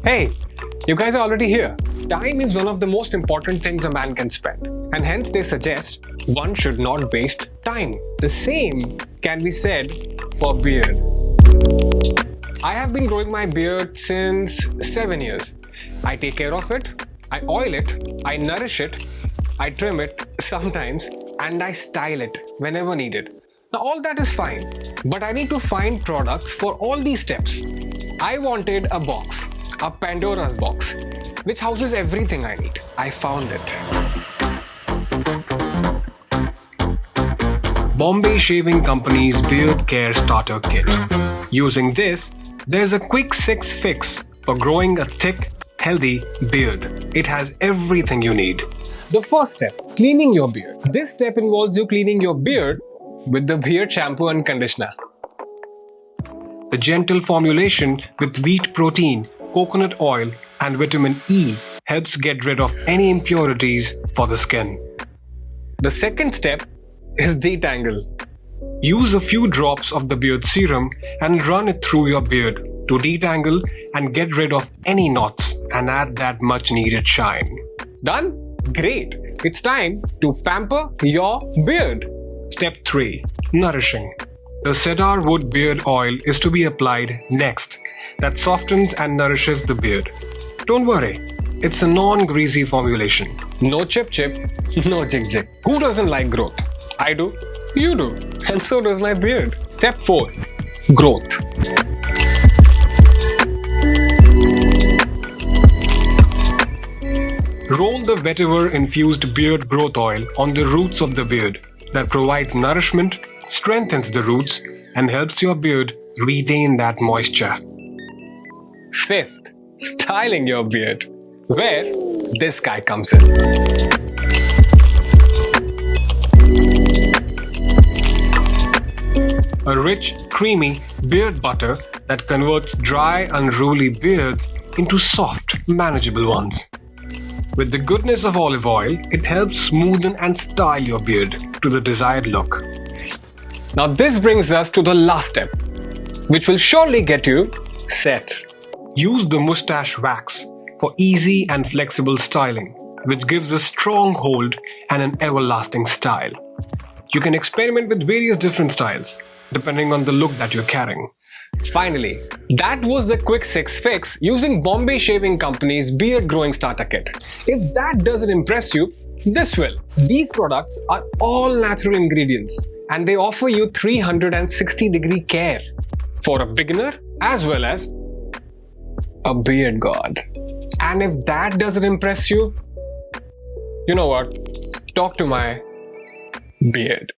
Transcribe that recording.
Hey, you guys are already here. Time is one of the most important things a man can spend, and hence they suggest one should not waste time. The same can be said for beard. I have been growing my beard since 7 years. I take care of it, I oil it, I nourish it, I trim it sometimes, and I style it whenever needed. Now all that is fine, but I need to find products for all these steps. I wanted a box, a Pandora's box, which houses everything I need. I found it. Bombay Shaving Company's Beard Care Starter Kit. Using this, there's a quick 6 fix for growing a thick, healthy beard. It has everything you need. The first step, cleaning your beard. This step involves you cleaning your beard with the beard shampoo and conditioner. The gentle formulation with wheat protein, coconut oil, and vitamin E helps get rid of any impurities for the skin. The second step is detangle. Use a few drops of the beard serum and run it through your beard to detangle and get rid of any knots and add that much needed shine. Done? Great! It's time to pamper your beard. Step 3. Nourishing. The Cedarwood Beard Oil is to be applied next. That softens and nourishes the beard. Don't worry, it's a non-greasy formulation. No chip, no jig. Who doesn't like growth? I do, you do, and so does my beard. Step 4. Growth. Roll the Vetiver infused beard growth oil on the roots of the beard. That provides nourishment, strengthens the roots, and helps your beard retain that moisture. 5th, styling your beard, where this guy comes in. A rich, creamy beard butter that converts dry, unruly beards into soft, manageable ones. With the goodness of olive oil, it helps smoothen and style your beard to the desired look. Now this brings us to the last step, which will surely get you set. Use the Mustache Wax for easy and flexible styling, which gives a strong hold and an everlasting style. You can experiment with various different styles, depending on the look that you're carrying. Finally, that was the quick 6 fix using Bombay Shaving Company's Beard Growing Starter Kit. If that doesn't impress you, this will. These products are all natural ingredients and they offer you 360-degree care for a beginner as well as a beard god. And if that doesn't impress you, you know what? Talk to my beard.